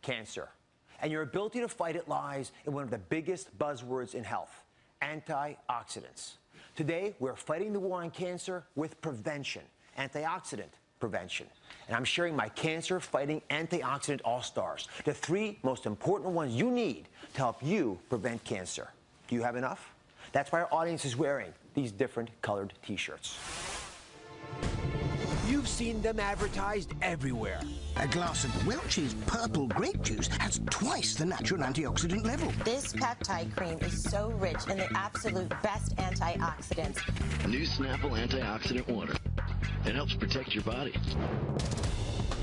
cancer. And your ability to fight it lies in one of the biggest buzzwords in health, antioxidants. Today, we're fighting the war on cancer with prevention, antioxidant prevention. And I'm sharing my cancer-fighting antioxidant all-stars, the 3 most important ones you need to help you prevent cancer. Do you have enough? That's why our audience is wearing these different colored T-shirts. You've seen them advertised everywhere. A glass of Welch's purple grape juice has twice the natural antioxidant level. This peptide cream is so rich in the absolute best antioxidants. New Snapple Antioxidant Water. It helps protect your body.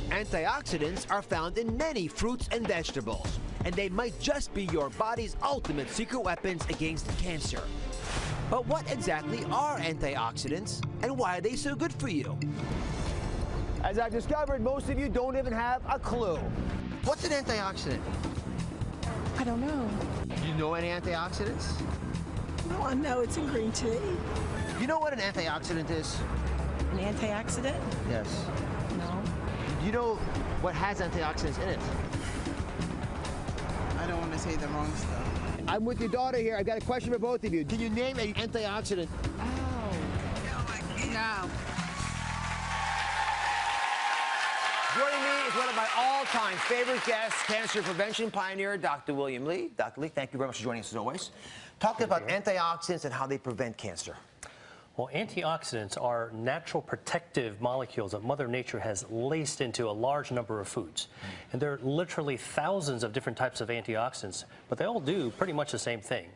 Antioxidants are found in many fruits and vegetables, and they might just be your body's ultimate secret weapons against cancer. But what exactly are antioxidants, and why are they so good for you? As I've discovered, most of you don't even have a clue. What's an antioxidant? I don't know. You know any antioxidants? Well, I know it's in green tea. You know what an antioxidant is? An antioxidant? Yes. No. Do you know what has antioxidants in it? I don't want to say the wrong stuff. I'm with your daughter here. I've got a question for both of you. Can you name an antioxidant? Oh. No. Joining me is one of my all-time favorite guests, cancer prevention pioneer, Dr. William Lee. Dr. Lee, thank you very much for joining us as always. Talking about antioxidants and how they prevent cancer. Well, antioxidants are natural protective molecules that Mother Nature has laced into a large number of foods. And there are literally thousands of different types of antioxidants, but they all do pretty much the same thing.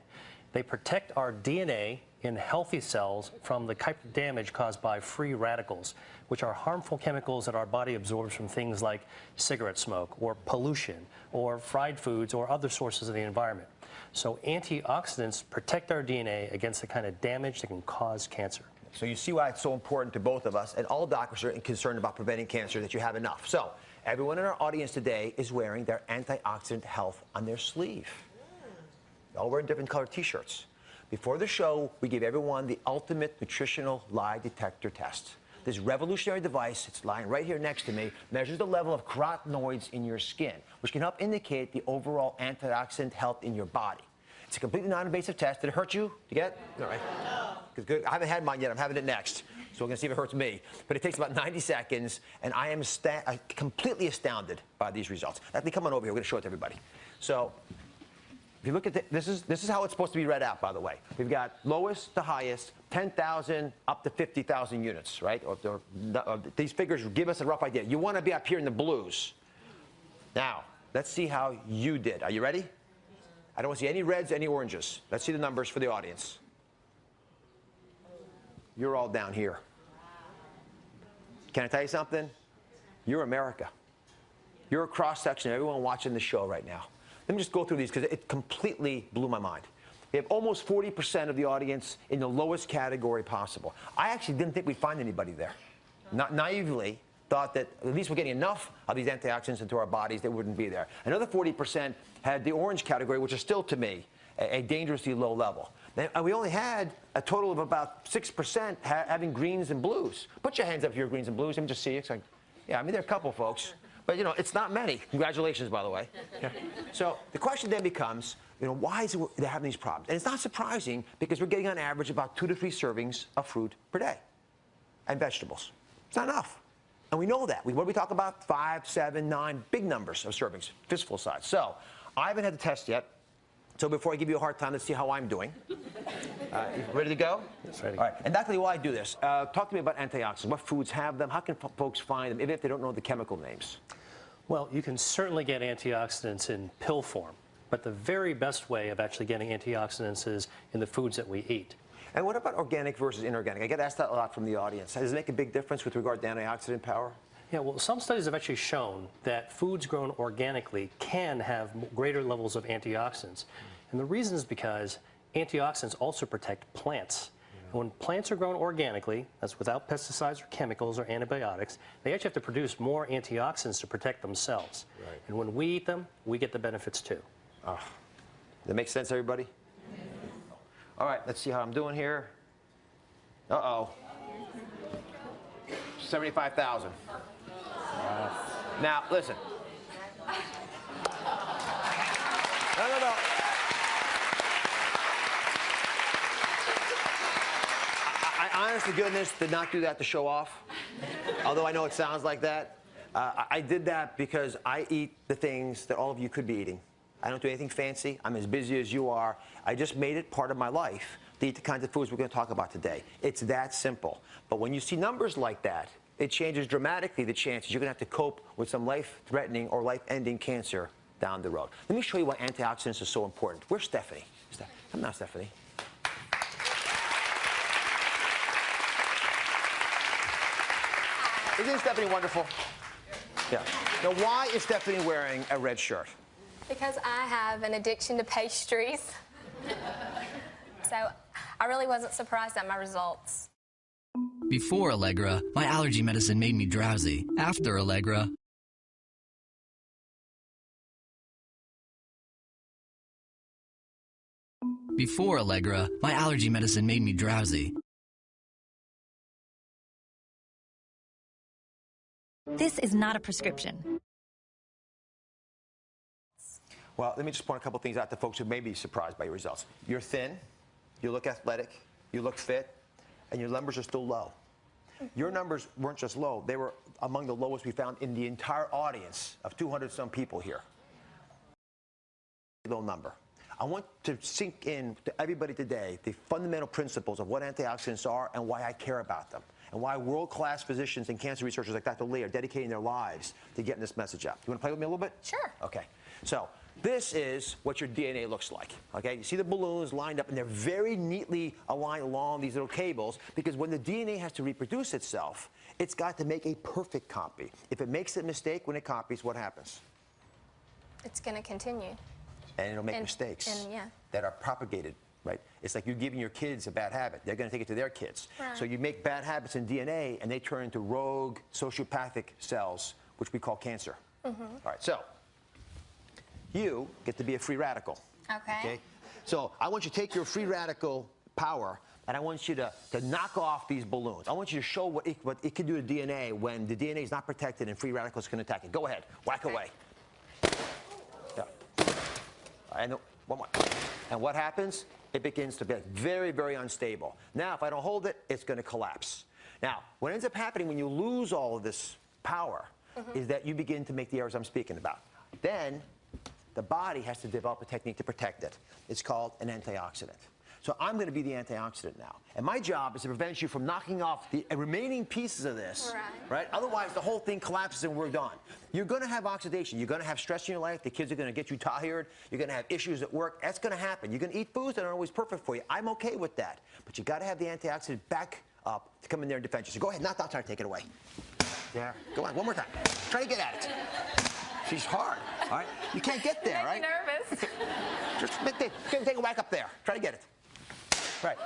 They protect our DNA in healthy cells from the type of damage caused by free radicals, which are harmful chemicals that our body absorbs from things like cigarette smoke or pollution or fried foods or other sources of the environment. So antioxidants protect our DNA against the kind of damage that can cause cancer. So you see why it's so important to both of us, and all doctors are concerned about preventing cancer, that you have enough. So everyone in our audience today is wearing their antioxidant health on their sleeve. They're all wearing different colored T-shirts. Before the show, we gave everyone the ultimate nutritional lie detector test. This revolutionary device, it's lying right here next to me, measures the level of carotenoids in your skin, which can help indicate the overall antioxidant health in your body. It's a completely non-invasive test. Did it hurt you to get? All right. Good. I haven't had mine yet. I'm having it next. So we're going to see if it hurts me. But it takes about 90 seconds, and I am completely astounded by these results. Actually, come on over here. We're going to show it to everybody. So if you look at this is how it's supposed to be read out, by the way. We've got lowest to highest, 10,000 up to 50,000 units, right? These figures give us a rough idea. You want to be up here in the blues. Now, let's see how you did. Are you ready? I don't want to see any reds, any oranges. Let's see the numbers for the audience. You're all down here. Can I tell you something? You're America. You're a cross-section of everyone watching the show right now. Let me just go through these because it completely blew my mind. We have almost 40% of the audience in the lowest category possible. I actually didn't think we'd find anybody there. Not naively thought that at least we're getting enough of these antioxidants into our bodies that wouldn't be there. Another 40% had the orange category, which is still, to me, a dangerously low level. And we only had a total of about 6% having greens and blues. Put your hands up if you're greens and blues. Let me just see you. Like, yeah, I mean, there are a couple folks. But, you know, it's not many. Congratulations, by the way. Yeah. So the question then becomes, you know, why is it they're having these problems? And it's not surprising because we're getting on average about 2 to 3 servings of fruit per day and vegetables. It's not enough. And we know that. What do we talk about? 5, 7, 9, big numbers of servings, fistful size. So I haven't had the test yet. So before I give you a hard time, let's see how I'm doing. Ready to go? Yes, ready. All right. And that's why I do this. Talk to me about antioxidants. What foods have them? How can folks find them, even if they don't know the chemical names? Well, you can certainly get antioxidants in pill form, but the very best way of actually getting antioxidants is in the foods that we eat. And what about organic versus inorganic? I get asked that a lot from the audience. Does it make a big difference with regard to antioxidant power? Yeah, well, some studies have actually shown that foods grown organically can have greater levels of antioxidants. And the reason is because antioxidants also protect plants. And when plants are grown organically, that's without pesticides or chemicals or antibiotics, they actually have to produce more antioxidants to protect themselves. Right. And when we eat them, we get the benefits too. Does that make sense, everybody? All right, let's see how I'm doing here. Uh-oh. 75,000. Now, listen. No. I honest to goodness did not do that to show off, although I know it sounds like that. I did that because I eat the things that all of you could be eating. I don't do anything fancy. I'm as busy as you are. I just made it part of my life to eat the kinds of foods we're going to talk about today. It's that simple. But when you see numbers like that, it changes dramatically the chances you're going to have to cope with some life-threatening or life-ending cancer down the road. Let me show you why antioxidants are so important. Where's Stephanie? Come now, Stephanie. Isn't Stephanie wonderful? Yeah. Now, why is Stephanie wearing a red shirt? Because I have an addiction to pastries. So I really wasn't surprised at my results. Before Allegra, my allergy medicine made me drowsy. After Allegra, Before Allegra, my allergy medicine made me drowsy. This is not a prescription. Well, let me just point a couple things out to folks who may be surprised by your results. You're thin, you look athletic, you look fit, and your numbers are still low. Your numbers weren't just low, they were among the lowest we found in the entire audience of 200-some people here. Low number. I want to sink in to everybody today the fundamental principles of what antioxidants are and why I care about them, and why world-class physicians and cancer researchers like Dr. Lee are dedicating their lives to getting this message out. You want to play with me a little bit? Sure. Okay. So this is what your DNA looks like. Okay. You see the balloons lined up, and they're very neatly aligned along these little cables, because when the DNA has to reproduce itself, it's got to make a perfect copy. If it makes a mistake when it copies, what happens? It's going to continue. And it'll make mistakes yeah. that are propagated, right? It's like you're giving your kids a bad habit. They're going to take it to their kids. Right. So you make bad habits in DNA, and they turn into rogue sociopathic cells, which we call cancer. All right, so you get to be a free radical. Okay. So I want you to take your free radical power, and I want you to knock off these balloons. I want you to show what it can do to DNA when the DNA is not protected and free radicals can attack it. Go ahead. Whack away. Yeah. And one more. And what happens? It begins to be very, very unstable. Now, if I don't hold it, it's going to collapse. Now, what ends up happening when you lose all of this power is that you begin to make the errors I'm speaking about. Then the body has to develop a technique to protect it. It's called an antioxidant. So I'm going to be the antioxidant now. And my job is to prevent you from knocking off the remaining pieces of this, right? Otherwise, the whole thing collapses and we're done. You're going to have oxidation. You're going to have stress in your life. The kids are going to get you tired. You're going to have issues at work. That's going to happen. You're going to eat foods that aren't always perfect for you. I'm okay with that. But you got to have the antioxidant back up to come in there and defend you. So go ahead, not try to take it away. There. Go on, one more time. Try to get at it. She's hard, all right? You can't get there, right? I'm nervous. Just take a whack up there. Try to get it. Right.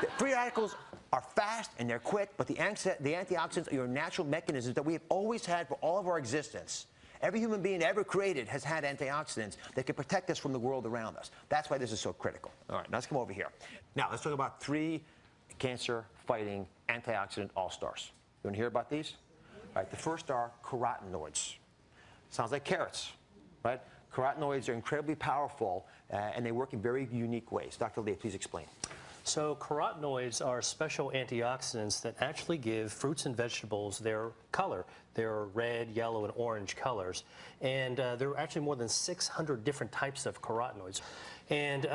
The free radicals are fast and they're quick, but the antioxidants are your natural mechanisms that we have always had for all of our existence. Every human being ever created has had antioxidants that can protect us from the world around us. That's why this is so critical. All right, now let's come over here. Now, let's talk about 3 cancer-fighting antioxidant all-stars. You want to hear about these? All right, the first are carotenoids. Sounds like carrots, right? Carotenoids are incredibly powerful, and they work in very unique ways. Dr. Lee, please explain. So carotenoids are special antioxidants that actually give fruits and vegetables their color. They're red, yellow, and orange colors. And there are actually more than 600 different types of carotenoids. And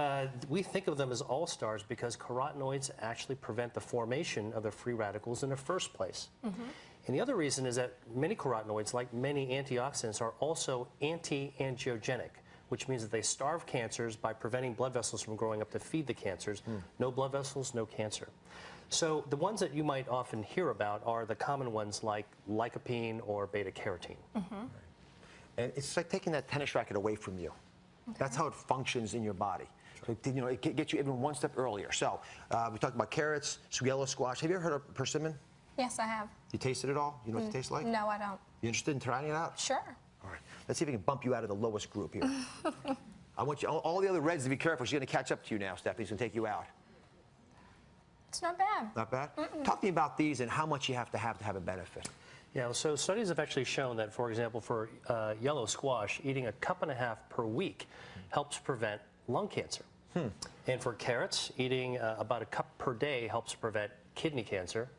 we think of them as all-stars because carotenoids actually prevent the formation of the free radicals in the first place. And the other reason is that many carotenoids, like many antioxidants, are also anti-angiogenic, which means that they starve cancers by preventing blood vessels from growing up to feed the cancers. No blood vessels, no cancer. So the ones that you might often hear about are the common ones like lycopene or beta-carotene. And it's like taking that tennis racket away from you. That's how it functions in your body. So, you know, it gets you even one step earlier. So we talked about carrots, yellow squash. Have you ever heard of persimmon? Yes, I have. You tasted it all? You know what it tastes like? No, I don't. You interested in trying it out? Sure. All right. Let's see if we can bump you out of the lowest group here. I want you, all the other reds to be careful. She's going to catch up to you now, Stephanie. She's going to take you out. It's not bad. Not bad? Talk to me about these and how much you have to have a benefit. Yeah, so studies have actually shown that, for example, for yellow squash, eating 1.5 cups per week helps prevent lung cancer. And for carrots, eating about 1 cup per day helps prevent kidney cancer.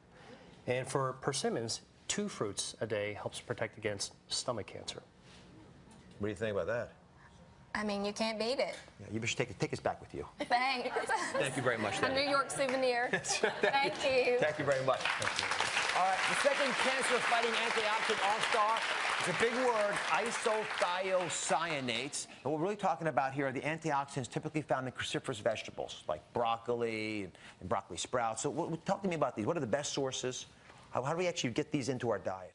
And for persimmons, 2 fruits a day helps protect against stomach cancer. What do you think about that? I mean, you can't beat it. Yeah, you should take us back with you. Thanks. Thank you very much. A New York souvenir. Thank you. Thank you very much. All right, the second cancer-fighting antioxidant all-star is a big word, isothiocyanates. And what we're really talking about here are the antioxidants typically found in cruciferous vegetables, like broccoli and broccoli sprouts. So talk to me about these. What are the best sources? How do we actually get these into our diet?